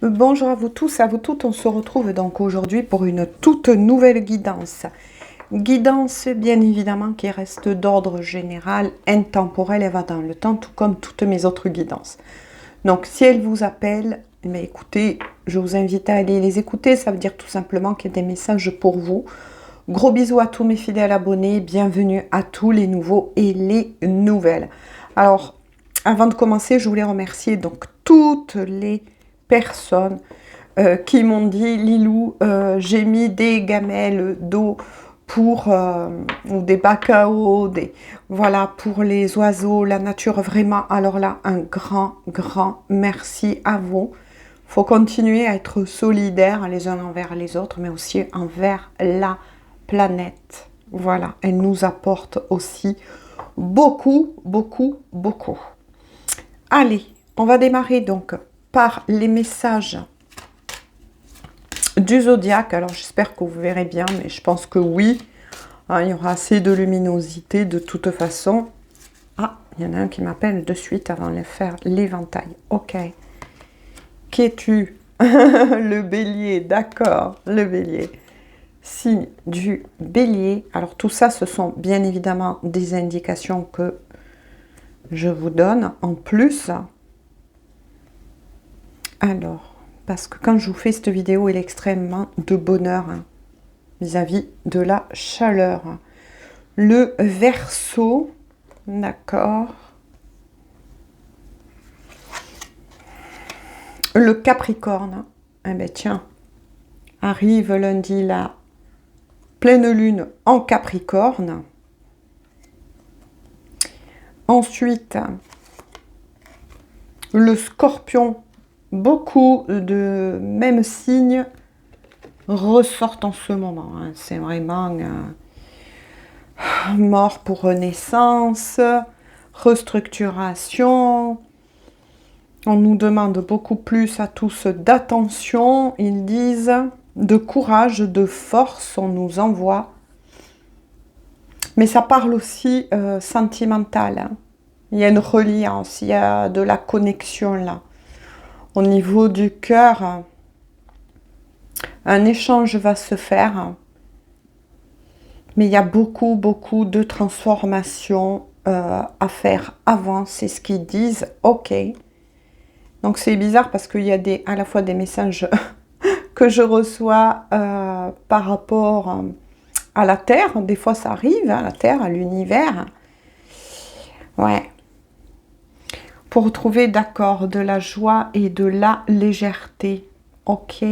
Bonjour à vous tous, à vous toutes. On se retrouve donc aujourd'hui pour une toute nouvelle guidance. Guidance, bien évidemment, qui reste d'ordre général, intemporelle, elle va dans le temps, tout comme toutes mes autres guidances. Donc, si elle vous appelle, mais écoutez, je vous invite à aller les écouter. Ça veut dire tout simplement qu'il y a des messages pour vous. Gros bisous à tous mes fidèles abonnés. Bienvenue à tous les nouveaux et les nouvelles. Alors, avant de commencer, je voulais remercier donc toutes les personnes qui m'ont dit Lilou, j'ai mis des gamelles d'eau pour ou des bacs à eau, voilà, pour les oiseaux, la nature, vraiment. Alors là, un grand merci à vous. Faut continuer à être solidaires les uns envers les autres, mais aussi envers la planète. Voilà, elle nous apporte aussi beaucoup. Allez, on va démarrer donc par les messages du zodiaque. Alors j'espère que vous verrez bien, mais je pense que oui. Hein, il y aura assez de luminosité de toute façon. Ah, il y en a un qui m'appelle de suite avant de faire l'éventail. Ok. Qui es-tu? Le bélier, d'accord, le bélier. Signe du bélier. Alors tout ça, ce sont bien évidemment des indications que je vous donne en plus. Alors, parce que quand je vous fais cette vidéo, il est extrêmement de bonheur vis-à-vis de la chaleur. Le Verseau, d'accord. Le Capricorne, eh ben tiens, arrive lundi la pleine lune en Capricorne. Ensuite, le Scorpion, beaucoup de mêmes signes ressortent en ce moment. Hein. C'est vraiment mort pour renaissance, restructuration. On nous demande beaucoup plus à tous d'attention. Ils disent de courage, de force, on nous envoie. Mais ça parle aussi sentimental. Hein. Il y a une reliance, il y a de la connexion là. Au niveau du cœur, un échange va se faire. Mais il y a beaucoup de transformations à faire avant. C'est ce qu'ils disent. Ok. Donc c'est bizarre parce qu'il y a à la fois des messages que je reçois par rapport à la Terre. Des fois ça arrive, hein, la Terre, à l'univers. Ouais. Pour retrouver, d'accord, de la joie et de la légèreté. Ok.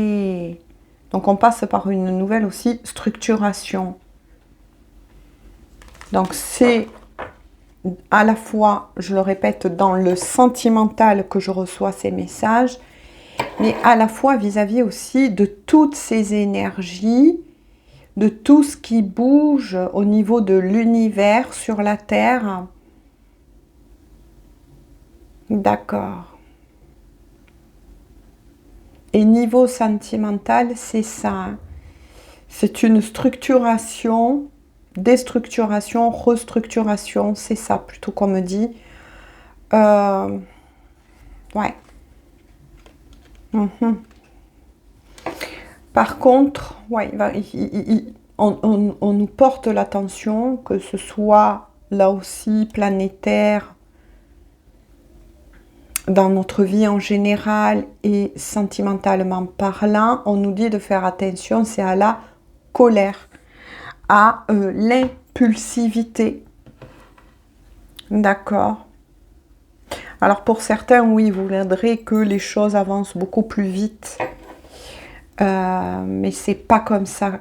Donc on passe par une nouvelle aussi structuration. Donc c'est à la fois, je le répète, dans le sentimental que je reçois ces messages, mais à la fois vis-à-vis aussi de toutes ces énergies, de tout ce qui bouge au niveau de l'univers sur la Terre. D'accord. Et niveau sentimental, c'est ça. C'est une structuration, déstructuration, restructuration, c'est ça plutôt qu'on me dit. Ouais. Par contre, ouais, on nous porte l'attention, que ce soit là aussi planétaire, dans notre vie en général et sentimentalement parlant, on nous dit de faire attention, c'est à la colère, à l'impulsivité. D'accord. Alors pour certains, oui, vous voudrez que les choses avancent beaucoup plus vite. Mais c'est pas comme ça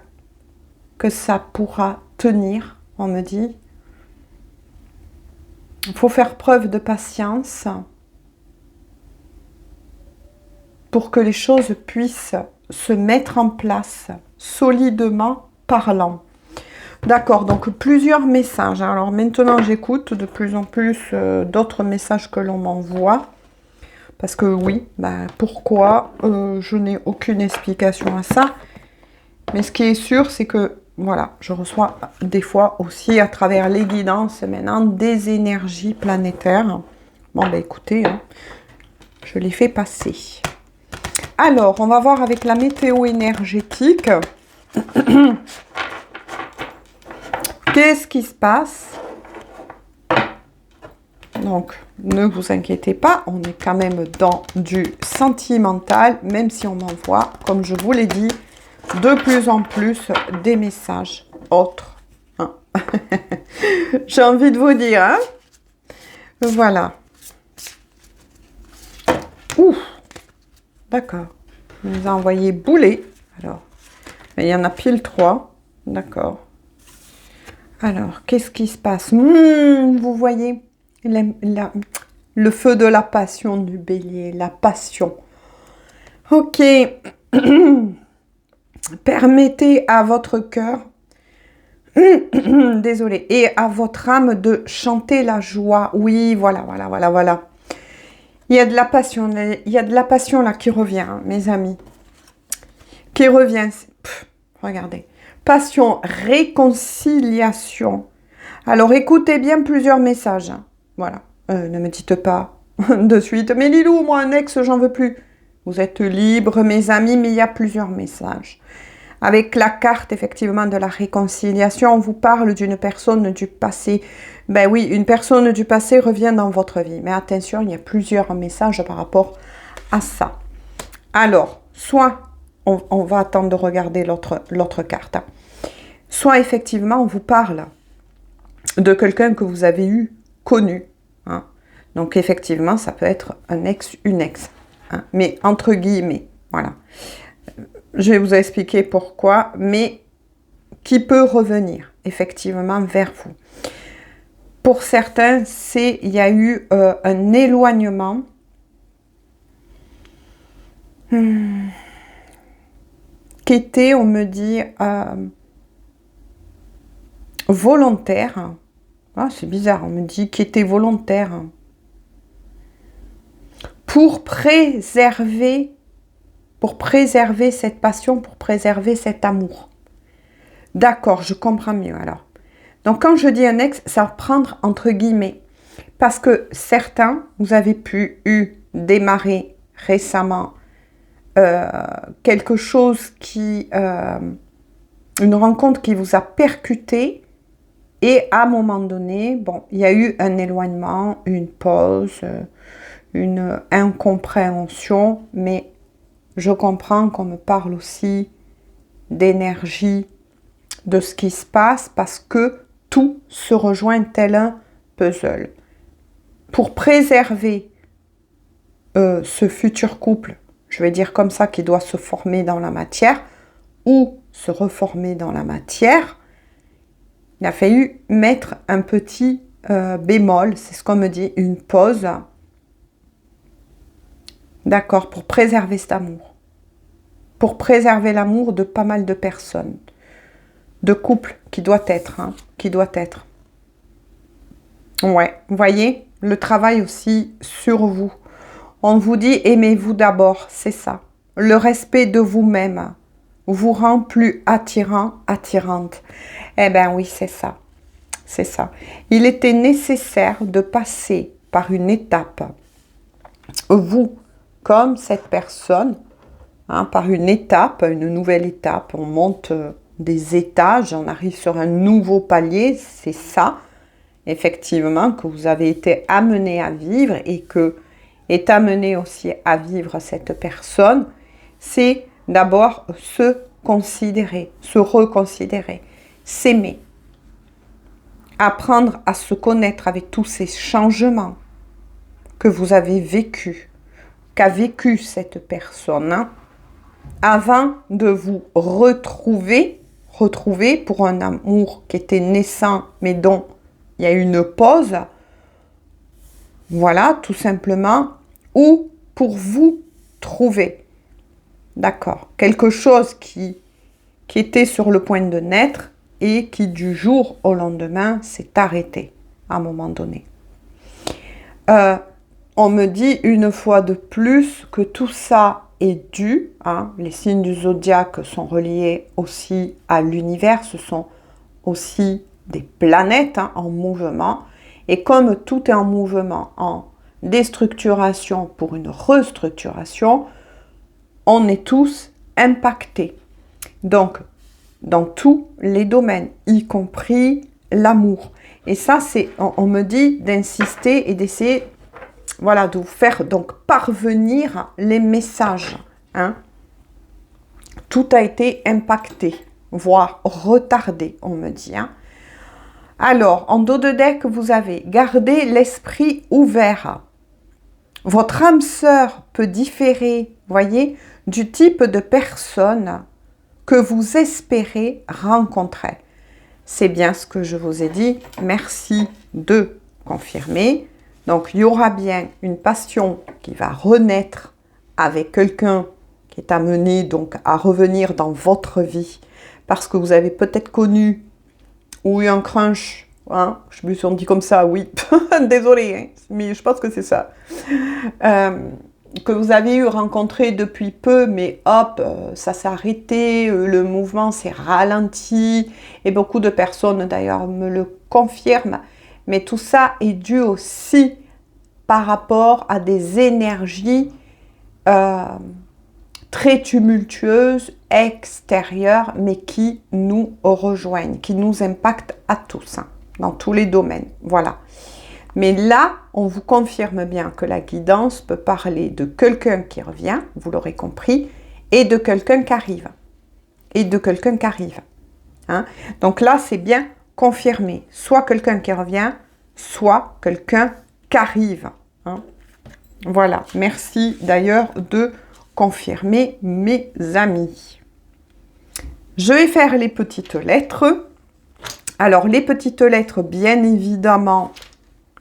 que ça pourra tenir, on me dit. Il faut faire preuve de patience pour que les choses puissent se mettre en place solidement parlant. D'accord, donc plusieurs messages. Alors maintenant, j'écoute de plus en plus d'autres messages que l'on m'envoie. Parce que oui, pourquoi je n'ai aucune explication à ça. Mais ce qui est sûr, c'est que, voilà, je reçois des fois aussi à travers les guidances maintenant des énergies planétaires. Bon, écoutez, hein, je les fais passer. Alors, on va voir avec la météo énergétique. Qu'est-ce qui se passe? Donc, ne vous inquiétez pas, on est quand même dans du sentimental, même si on m'envoie, comme je vous l'ai dit, de plus en plus des messages autres. Hein. J'ai envie de vous dire, hein? Voilà. Ouf! D'accord. Il nous a envoyé bouler. Alors, il y en a pile 3. D'accord. Alors, qu'est-ce qui se passe? Vous voyez le feu de la passion du bélier, la passion. Ok. Permettez à votre cœur, désolé, et à votre âme de chanter la joie. Oui, voilà. Il y a de la passion, là qui revient, hein, mes amis. Qui revient. Regardez. Passion, réconciliation. Alors, écoutez bien plusieurs messages. Hein. Voilà. Ne me dites pas de suite, mais Lilou, moi, un ex, j'en veux plus. Vous êtes libres, mes amis, mais il y a plusieurs messages. Avec la carte, effectivement, de la réconciliation, on vous parle d'une personne du passé. Ben oui, une personne du passé revient dans votre vie. Mais attention, il y a plusieurs messages par rapport à ça. Alors, soit, on va attendre de regarder l'autre carte. Hein. Soit, effectivement, on vous parle de quelqu'un que vous avez connu. Hein. Donc, effectivement, ça peut être un ex, une ex. Hein. Mais entre guillemets, voilà. Je vais vous expliquer pourquoi, mais qui peut revenir effectivement vers vous. Pour certains, il y a eu un éloignement qui était, on me dit, volontaire. Ah, c'est bizarre, on me dit qui était volontaire. Pour préserver cette passion, pour préserver cet amour. D'accord, je comprends mieux alors. Donc quand je dis un ex, ça va prendre entre guillemets. Parce que certains, vous avez pu démarrer récemment quelque chose qui... une rencontre qui vous a percuté. Et à un moment donné, bon, il y a eu un éloignement, une pause, une incompréhension, mais je comprends qu'on me parle aussi d'énergie, de ce qui se passe, parce que tout se rejoint tel un puzzle. Pour préserver ce futur couple, je vais dire comme ça, qui doit se former dans la matière, ou se reformer dans la matière, il a fallu mettre un petit bémol, c'est ce qu'on me dit, une pause. D'accord, pour préserver cet amour. Pour préserver l'amour de pas mal de personnes. De couple qui doit être. Hein, qui doit être. Ouais, vous voyez, le travail aussi sur vous. On vous dit, aimez-vous d'abord, c'est ça. Le respect de vous-même vous rend plus attirant, attirante. Eh bien oui, c'est ça. C'est ça. Il était nécessaire de passer par une étape. Vous, comme cette personne, hein, par une étape, une nouvelle étape, on monte des étages, on arrive sur un nouveau palier, c'est ça, effectivement, que vous avez été amené à vivre et que est amené aussi à vivre cette personne, c'est d'abord se considérer, se reconsidérer, s'aimer, apprendre à se connaître avec tous ces changements que vous avez vécus, qu'a vécu cette personne, hein, avant de vous retrouver pour un amour qui était naissant, mais dont il y a eu une pause, voilà, tout simplement, ou pour vous trouver, d'accord, quelque chose qui était sur le point de naître et qui du jour au lendemain s'est arrêté à un moment donné. On me dit une fois de plus que tout ça est dû, hein, les signes du zodiaque sont reliés aussi à l'univers, ce sont aussi des planètes hein, en mouvement, et comme tout est en mouvement, en déstructuration pour une restructuration, on est tous impactés. Donc, dans tous les domaines, y compris l'amour. Et ça, c'est, on me dit d'insister et d'essayer, voilà, de vous faire donc parvenir les messages. Hein. Tout a été impacté, voire retardé, on me dit. Hein. Alors, en dos de deck, vous avez gardé l'esprit ouvert. Votre âme sœur peut différer, voyez, du type de personne que vous espérez rencontrer. C'est bien ce que je vous ai dit. Merci de confirmer. Donc, il y aura bien une passion qui va renaître avec quelqu'un qui est amené donc à revenir dans votre vie parce que vous avez peut-être connu ou eu un crunch. Hein, je me suis dit comme ça, oui. Désolée, hein, mais je pense que c'est ça. Que vous avez eu rencontré depuis peu, mais hop, ça s'est arrêté, le mouvement s'est ralenti, et beaucoup de personnes d'ailleurs me le confirment, mais tout ça est dû aussi par rapport à des énergies très tumultueuses, extérieures, mais qui nous rejoignent, qui nous impactent à tous, hein, dans tous les domaines, voilà. Mais là, on vous confirme bien que la guidance peut parler de quelqu'un qui revient, vous l'aurez compris, et de quelqu'un qui arrive. Et de quelqu'un qui arrive. Hein? Donc là, c'est bien confirmé. Soit quelqu'un qui revient, soit quelqu'un qui arrive. Hein? Voilà. Merci d'ailleurs de confirmer, mes amis. Je vais faire les petites lettres. Alors, les petites lettres, bien évidemment...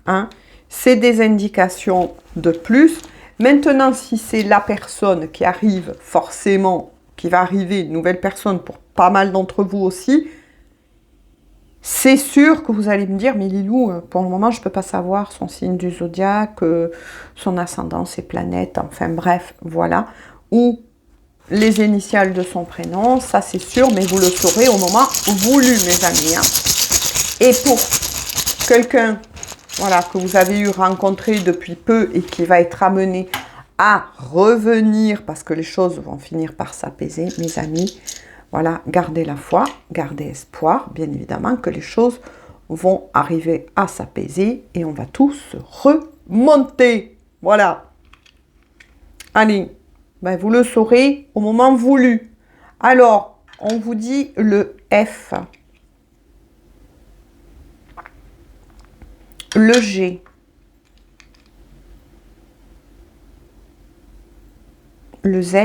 Hein, c'est des indications de plus. Maintenant, si c'est la personne qui arrive, forcément, qui va arriver, une nouvelle personne pour pas mal d'entre vous aussi, c'est sûr que vous allez me dire, mais Lilou, pour le moment, je ne peux pas savoir son signe du zodiaque, son ascendant, ses planètes, enfin bref, voilà. Ou les initiales de son prénom, ça c'est sûr, mais vous le saurez au moment voulu, mes amis. Hein. Et pour quelqu'un... Voilà, que vous avez eu rencontré depuis peu et qui va être amené à revenir parce que les choses vont finir par s'apaiser, mes amis. Voilà, gardez la foi, gardez espoir, bien évidemment que les choses vont arriver à s'apaiser et on va tous remonter. Voilà. Allez, ben vous le saurez au moment voulu. Alors, on vous dit le F. Le G, le Z,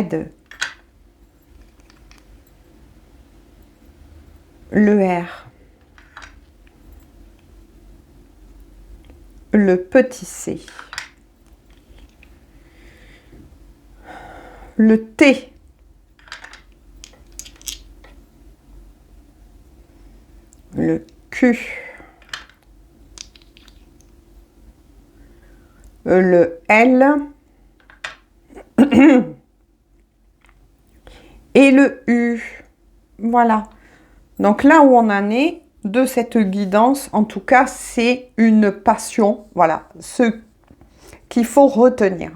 le R, le petit c, le T, le Q, le L et le U. Voilà. Donc là où on en est de cette guidance, en tout cas, c'est une passion. Voilà, ce qu'il faut retenir.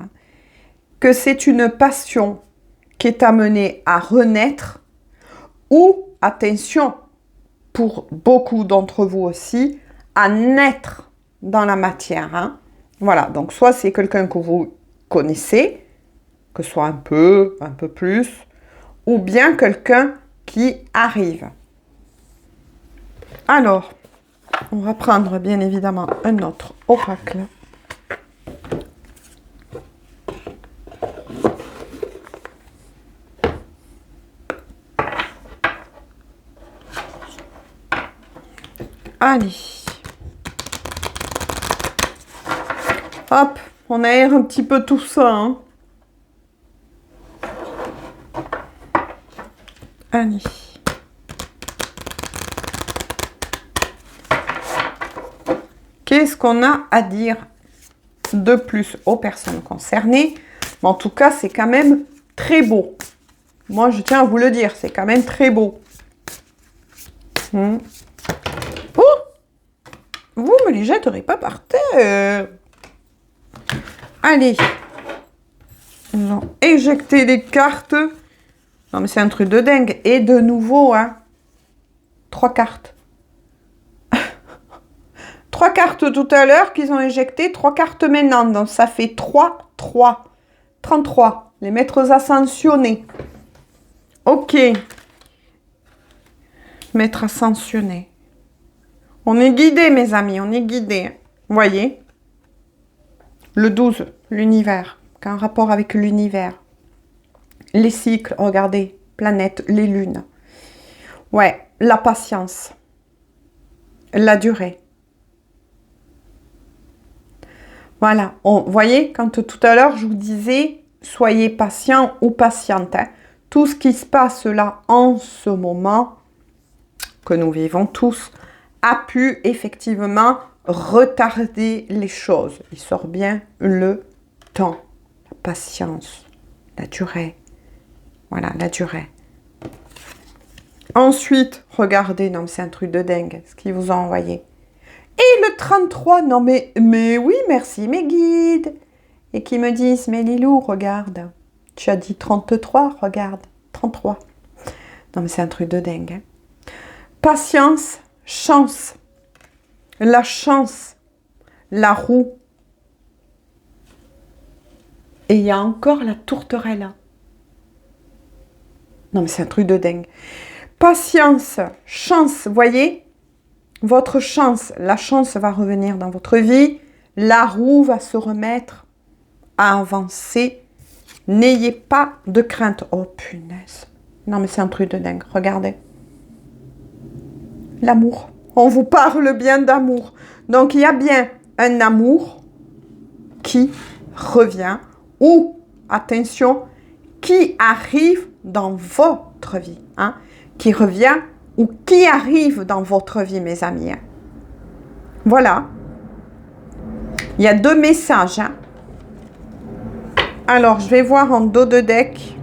Que c'est une passion qui est amenée à renaître ou, attention, pour beaucoup d'entre vous aussi, à naître dans la matière. Hein. Voilà, donc soit c'est quelqu'un que vous connaissez, que ce soit un peu plus, ou bien quelqu'un qui arrive. Alors, on va prendre bien évidemment un autre oracle. Allez. Hop, on aère un petit peu tout ça. Hein. Allez. Qu'est-ce qu'on a à dire de plus aux personnes concernées? Mais en tout cas, c'est quand même très beau. Moi, je tiens à vous le dire, c'est quand même très beau. Oh, vous me les jetterez pas par terre. Allez. Ils ont éjecté les cartes. Non, mais c'est un truc de dingue. Et de nouveau, hein, 3 cartes. 3 cartes tout à l'heure qu'ils ont éjectées, 3 cartes maintenant. Donc, ça fait 3, 3. 33. Les maîtres ascensionnés. Ok. Maîtres ascensionnés. On est guidés, mes amis, on est guidés. Vous voyez? Le 12, l'univers. Qu'un rapport avec l'univers. Les cycles, regardez. Planètes, les lunes. Ouais, la patience. La durée. Voilà. Vous voyez, quand tout à l'heure, je vous disais, soyez patient ou patiente. Hein. Tout ce qui se passe là, en ce moment, que nous vivons tous, a pu effectivement retarder les choses. Il sort bien le temps, la patience, la durée. Voilà, la durée. Ensuite, regardez, non, c'est un truc de dingue, ce qu'ils vous ont envoyé. Et le 33, non, mais oui, merci mes guides. Et qui me disent, mais Lilou, regarde, tu as dit 33, regarde, 33. Non, mais c'est un truc de dingue. Hein. Patience, chance, la chance, la roue. Et il y a encore la tourterelle. Non, mais c'est un truc de dingue. Patience, chance, voyez, votre chance, la chance va revenir dans votre vie. La roue va se remettre à avancer. N'ayez pas de crainte. Oh, punaise. Non, mais c'est un truc de dingue. Regardez. L'amour. On vous parle bien d'amour. Donc, il y a bien un amour qui revient ou, attention, qui arrive dans votre vie. Hein, qui revient ou qui arrive dans votre vie, mes amis. Hein. Voilà. Il y a 2 messages. Hein. Alors, je vais voir en dos de deck.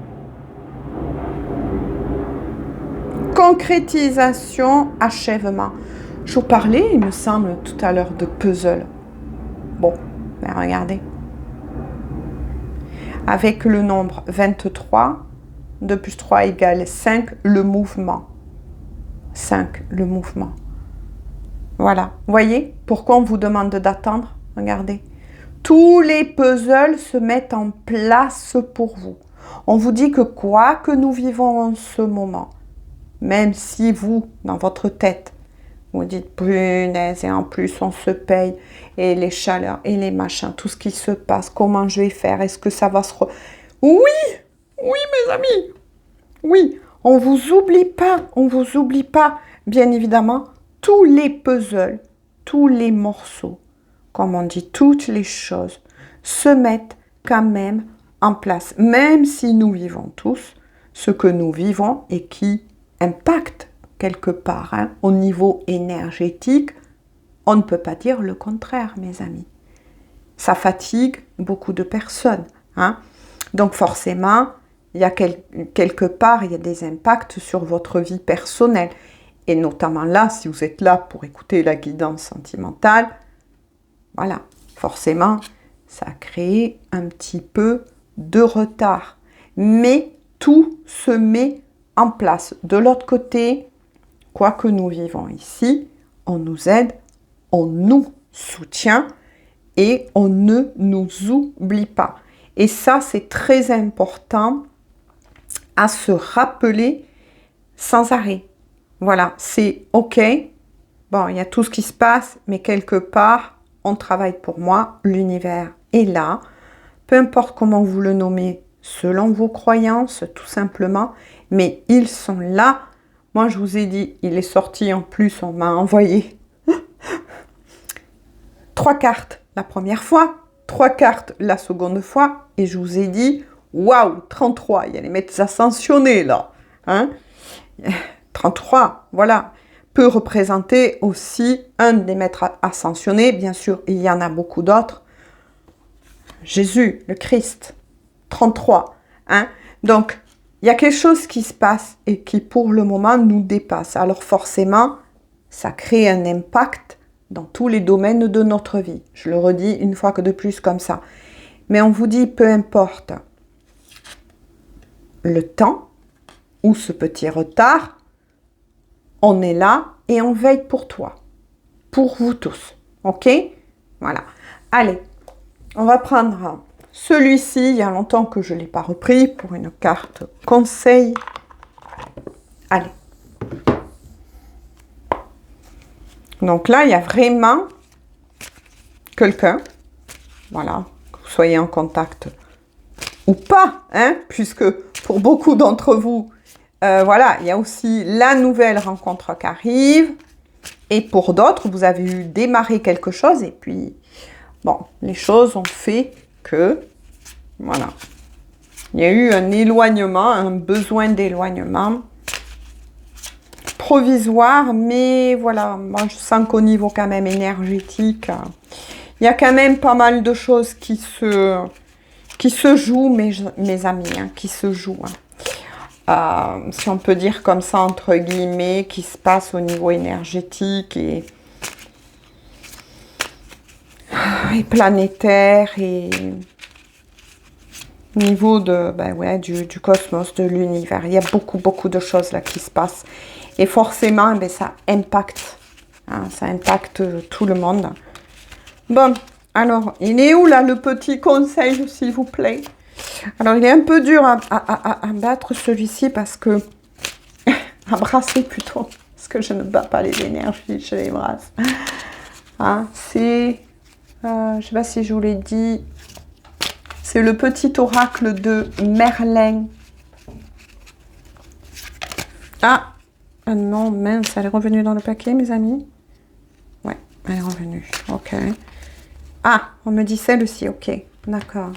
Concrétisation, achèvement. Je vous parlais, il me semble, tout à l'heure de puzzle. Bon, ben regardez. Avec le nombre 23, 2 plus 3 égale 5, le mouvement. 5, le mouvement. Voilà. Vous voyez pourquoi on vous demande d'attendre? Regardez. Tous les puzzles se mettent en place pour vous. On vous dit que quoi que nous vivons en ce moment, même si vous, dans votre tête, vous dites punaise et en plus on se paye et les chaleurs et les machins, tout ce qui se passe, comment je vais faire, est-ce que ça va se... Oui, oui mes amis, oui, on vous oublie pas, bien évidemment, tous les puzzles, tous les morceaux, comme on dit, toutes les choses se mettent quand même en place, même si nous vivons tous ce que nous vivons et qui impacte quelque part hein, au niveau énergétique, on ne peut pas dire le contraire, mes amis. Ça fatigue beaucoup de personnes. Hein. Donc forcément, il y a quelque part, il y a des impacts sur votre vie personnelle. Et notamment là, si vous êtes là pour écouter la guidance sentimentale, voilà, forcément, ça a créé un petit peu de retard. Mais tout se met en place. De l'autre côté, quoi que nous vivons ici, on nous aide, on nous soutient et on ne nous oublie pas. Et ça, c'est très important à se rappeler sans arrêt. Voilà, c'est OK. Bon, il y a tout ce qui se passe, mais quelque part, on travaille pour moi. L'univers est là. Peu importe comment vous le nommez, selon vos croyances, tout simplement. Mais ils sont là. Moi, je vous ai dit, il est sorti en plus, on m'a envoyé 3 cartes la première fois, 3 cartes la seconde fois, et je vous ai dit, waouh, 33, il y a les maîtres ascensionnés là. Hein 33, voilà, peut représenter aussi un des maîtres ascensionnés, bien sûr, il y en a beaucoup d'autres. Jésus, le Christ, 33. Hein donc, il y a quelque chose qui se passe et qui, pour le moment, nous dépasse. Alors forcément, ça crée un impact dans tous les domaines de notre vie. Je le redis une fois que de plus comme ça. Mais on vous dit, peu importe. le temps ou ce petit retard, on est là et on veille pour toi, pour vous tous. Ok? Voilà. Allez, on va prendre celui-ci. Il y a longtemps que je ne l'ai pas repris pour une carte conseil. Allez. Donc là, il y a vraiment quelqu'un, voilà, que vous soyez en contact ou pas, hein, puisque pour beaucoup d'entre vous, voilà, il y a aussi la nouvelle rencontre qui arrive. Et pour d'autres, vous avez eu démarrer quelque chose et puis, bon, les choses ont fait que, voilà, il y a eu un éloignement, un besoin d'éloignement provisoire, mais voilà, moi je sens qu'au niveau quand même énergétique, il y a quand même pas mal de choses qui se jouent, mes amis, hein, qui se jouent. Si on peut dire comme ça, entre guillemets, qui se passe au niveau énergétique et planétaire et au niveau de, ben ouais, du cosmos, de l'univers. Il y a beaucoup de choses là qui se passent. Et forcément, ben, ça impacte. Hein, ça impacte tout le monde. Bon, alors, il est où là le petit conseil, s'il vous plaît? Alors, il est un peu dur à battre celui-ci parce que... à brasser plutôt. Parce que je ne bats pas les énergies, je les brasse. Hein, c'est... je ne sais pas si je vous l'ai dit. C'est le petit oracle de Merlin. Ah non, mince, elle est revenue dans le paquet, mes amis. Ouais, elle est revenue. Ok. Ah, on me dit celle-ci, ok. D'accord.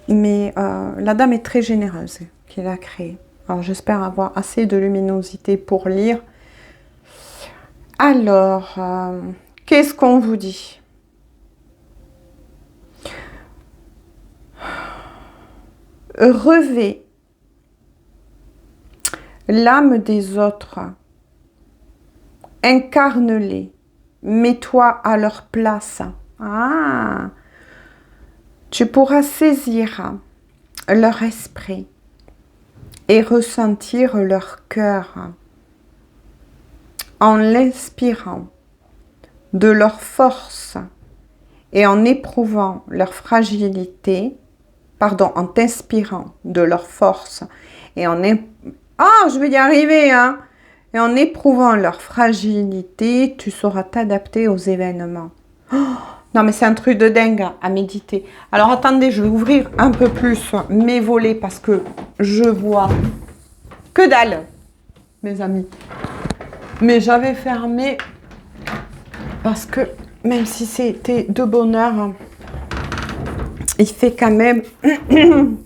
Mais la dame est très généreuse qui l'a créée. Alors, j'espère avoir assez de luminosité pour lire. Alors, qu'est-ce qu'on vous dit? Revêt l'âme des autres, incarne-les, mets-toi à leur place. Ah, tu pourras saisir leur esprit et ressentir leur cœur en l'inspirant de leur force et en éprouvant leur fragilité, pardon, en t'inspirant de leur force et en... Ah, je vais y arriver, hein! Et en éprouvant leur fragilité, tu sauras t'adapter aux événements. Oh, non, mais c'est un truc de dingue à méditer. Alors, attendez, je vais ouvrir un peu plus mes volets parce que je vois que dalle, mes amis. Mais j'avais fermé parce que même si c'était de bonheur, il fait quand même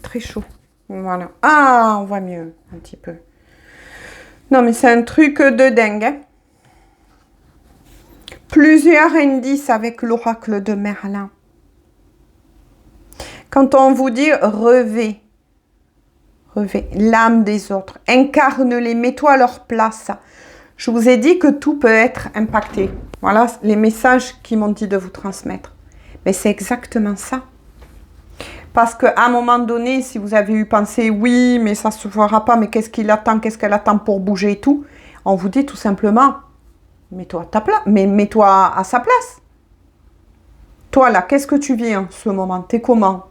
très chaud. Voilà. Ah, on voit mieux un petit peu. Non, mais c'est un truc de dingue. Hein. Plusieurs indices avec l'oracle de Merlin. Quand on vous dit revêt l'âme des autres, incarne-les, mets-toi à leur place. Je vous ai dit que tout peut être impacté. Voilà les messages qui m'ont dit de vous transmettre. Mais c'est exactement ça. Parce qu'à un moment donné, si vous avez eu pensé, oui, mais ça ne se fera pas, mais qu'est-ce qu'il attend, qu'est-ce qu'elle attend pour bouger et tout, on vous dit tout simplement, mets-toi à ta place, mais mets-toi à sa place. Toi, là, qu'est-ce que tu vis en ce moment? T'es comment?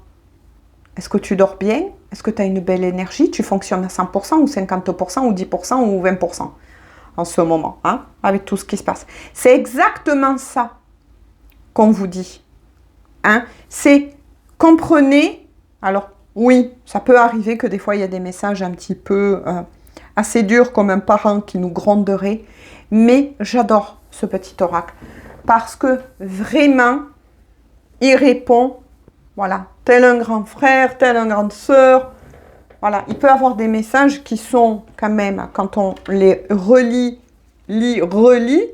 Est-ce que tu dors bien? Est-ce que tu as une belle énergie? Tu fonctionnes à 100% ou 50% ou 10% ou 20% en ce moment, hein, avec tout ce qui se passe. C'est exactement ça qu'on vous dit. Hein? C'est... Comprenez, alors oui, ça peut arriver que des fois il y a des messages un petit peu assez durs comme un parent qui nous gronderait, mais j'adore ce petit oracle parce que vraiment il répond, voilà, tel un grand frère, tel une grande sœur, voilà, il peut avoir des messages qui sont quand même, quand on les relit, relit,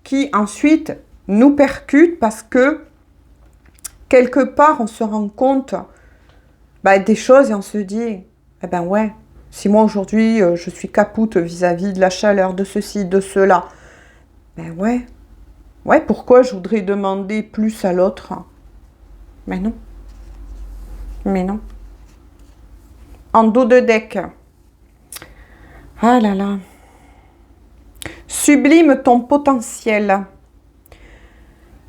qui ensuite nous percutent parce que quelque part, on se rend compte des choses et on se dit, eh ben ouais, si moi aujourd'hui, je suis capoute vis-à-vis de la chaleur, de ceci, de cela, ben ouais, pourquoi je voudrais demander plus à l'autre? Mais non. en dos de deck. Ah là là. Sublime ton potentiel.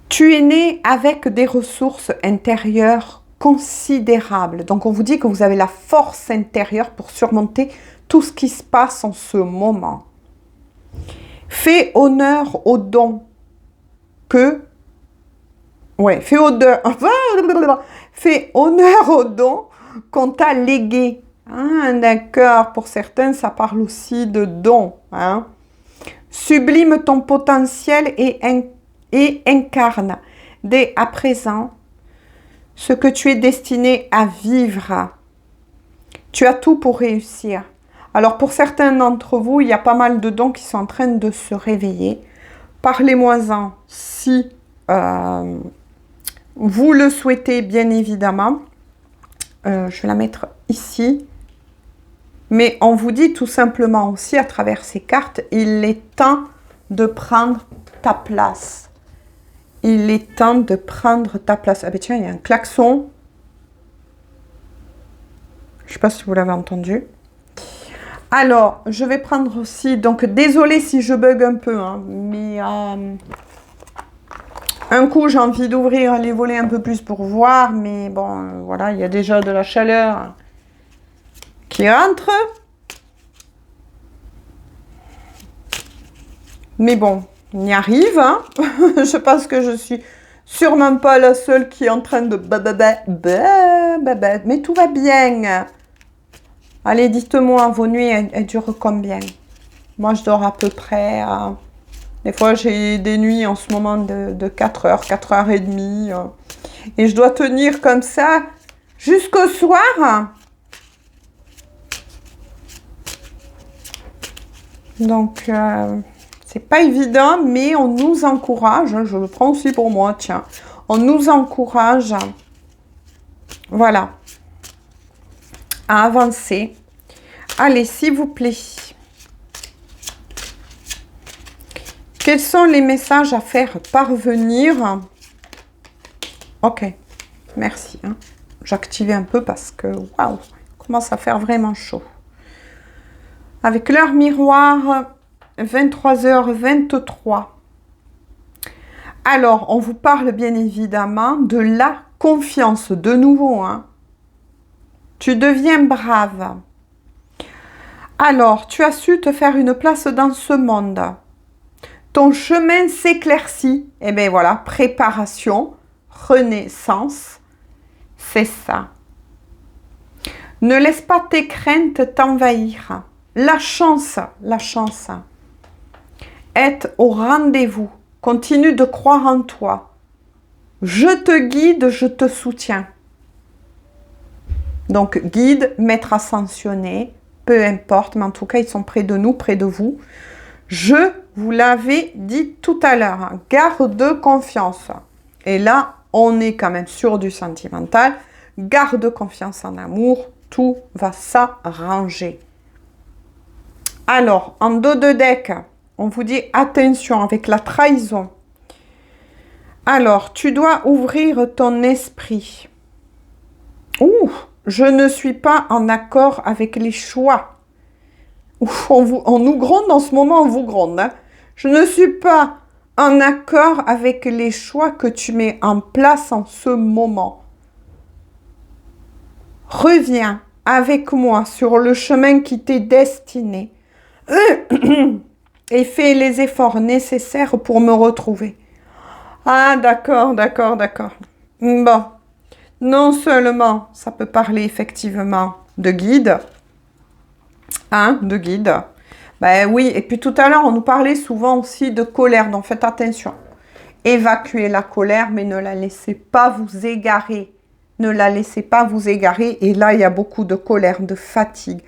Tu es né avec des ressources intérieures considérables. Donc, on vous dit que vous avez la force intérieure pour surmonter tout ce qui se passe en ce moment. Fais honneur aux dons que... Ouais, fais honneur aux dons qu'on t'a légués. Ah, d'accord, pour certains, ça parle aussi de dons. Hein. Sublime ton potentiel et incarne dès à présent ce que tu es destiné à vivre. Tu as tout pour réussir. Alors pour certains d'entre vous, il y a pas mal de dons qui sont en train de se réveiller. Parlez-moi-en si vous le souhaitez, bien évidemment. Je vais la mettre ici. Mais on vous dit tout simplement aussi à travers ces cartes, il est temps de prendre ta place. Il est temps de prendre ta place. Ah ben tiens, il y a un klaxon. Je ne sais pas si vous l'avez entendu. Alors, je vais prendre aussi... Donc, désolée si je bug un peu, hein, mais... un coup, j'ai envie d'ouvrir les volets un peu plus pour voir, mais bon, voilà, il y a déjà de la chaleur qui rentre. Mais bon, on y arrive. Hein. Je pense que je suis sûrement pas la seule qui est en train de... Mais tout va bien. Allez, dites-moi, vos nuits, elles durent combien? Moi, je dors à peu près... Des fois, j'ai des nuits en ce moment de 4 heures, 4 heures et demie. Et je dois tenir comme ça jusqu'au soir. Donc... c'est pas évident, mais on nous encourage, je le prends aussi pour moi, tiens, on nous encourage, voilà, à avancer. Allez, s'il vous plaît. Quels sont les messages à faire parvenir? Ok, merci. Hein. J'active un peu parce que, waouh, commence à faire vraiment chaud. Avec l'heure miroir... 23h23. Alors, on vous parle bien évidemment de la confiance. De nouveau, hein. Tu deviens brave. Alors, tu as su te faire une place dans ce monde. Ton chemin s'éclaircit. Eh bien voilà, préparation, renaissance, c'est ça. Ne laisse pas tes craintes t'envahir. La chance. Être au rendez-vous. Continue de croire en toi. Je te guide, je te soutiens. Donc, guide, maître ascensionné, peu importe, mais en tout cas, ils sont près de nous, près de vous. Je vous l'avais dit tout à l'heure, hein, garde confiance. Et là, on est quand même sur du sentimental. Garde confiance en amour, tout va s'arranger. Alors, en dos de deck... On vous dit attention avec la trahison. Alors, tu dois ouvrir ton esprit. Ouh, je ne suis pas en accord avec les choix. Ouf, on nous gronde en ce moment, on vous gronde. Hein. Je ne suis pas en accord avec les choix que tu mets en place en ce moment. Reviens avec moi sur le chemin qui t'est destiné. Et fais les efforts nécessaires pour me retrouver. Ah, d'accord. Bon, non seulement ça peut parler effectivement de guide, hein, de guide. Ben oui, et puis tout à l'heure, on nous parlait souvent aussi de colère, donc faites attention. Évacuez la colère, mais ne la laissez pas vous égarer. Ne la laissez pas vous égarer. Et là, il y a beaucoup de colère, de fatigue,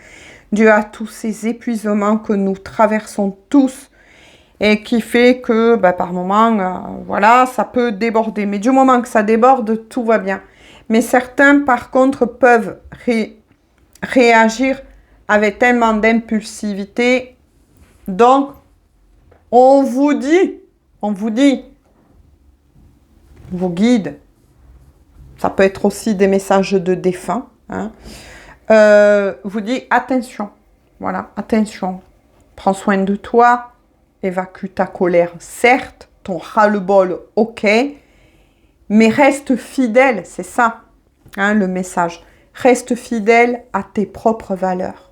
dû à tous ces épuisements que nous traversons tous et qui fait que par moment, voilà, ça peut déborder. Mais du moment que ça déborde, tout va bien. Mais certains, par contre, peuvent réagir avec tellement d'impulsivité. Donc, on vous dit, vos guides, ça peut être aussi des messages de défunts, hein, vous dit attention. Voilà, attention. Prends soin de toi. Évacue ta colère, certes. Ton ras-le-bol, ok. Mais reste fidèle, c'est ça, hein, le message. Reste fidèle à tes propres valeurs.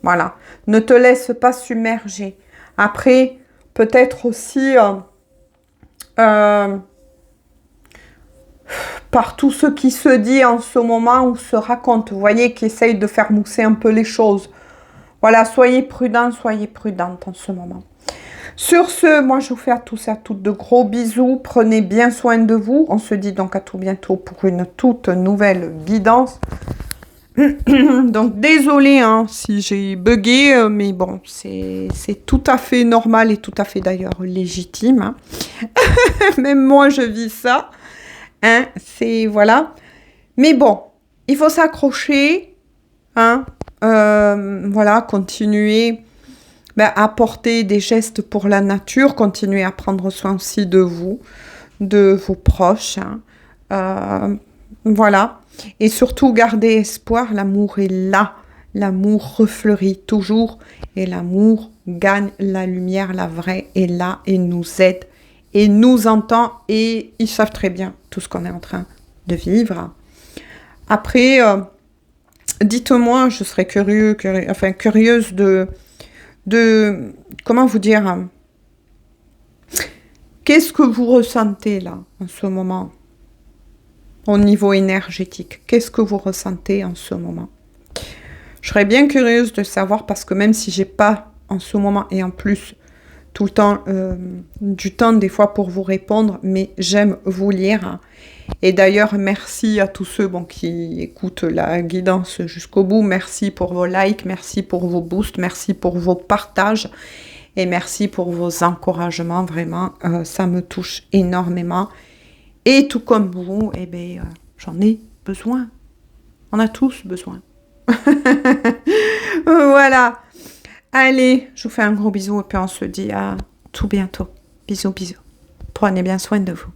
Voilà. Ne te laisse pas submerger. Après, peut-être aussi par tout ce qui se dit en ce moment ou se raconte. Vous voyez, qui essaye de faire mousser un peu les choses. Voilà, soyez prudents, soyez prudentes en ce moment. Sur ce, moi je vous fais à tous et à toutes de gros bisous. Prenez bien soin de vous. On se dit donc à tout bientôt pour une toute nouvelle guidance. Donc désolé hein, si j'ai bugué, mais bon, c'est tout à fait normal et tout à fait d'ailleurs légitime. Hein. Même moi je vis ça. Hein, c'est voilà. Mais bon, il faut s'accrocher. Hein, voilà, continuer à porter des gestes pour la nature, continuer à prendre soin aussi de vous, de vos proches. Hein. Voilà. Et surtout, gardez espoir, l'amour est là. L'amour refleurit toujours et l'amour gagne la lumière, la vraie est là et nous aide et nous entend et ils savent très bien tout ce qu'on est en train de vivre. Après, dites-moi, je serais curieuse de comment vous dire, qu'est-ce que vous ressentez là en ce moment au niveau énergétique? Qu'est-ce que vous ressentez en ce moment? Je serais bien curieuse de savoir parce que même si j'ai pas en ce moment et en plus tout le temps du temps des fois pour vous répondre, mais j'aime vous lire. Et d'ailleurs, merci à tous ceux qui écoutent la guidance jusqu'au bout. Merci pour vos likes, merci pour vos boosts, merci pour vos partages et merci pour vos encouragements. Vraiment, ça me touche énormément. Et tout comme vous, j'en ai besoin. On a tous besoin. Voilà. Allez, je vous fais un gros bisou et puis on se dit à tout bientôt. Bisous, bisous. Prenez bien soin de vous.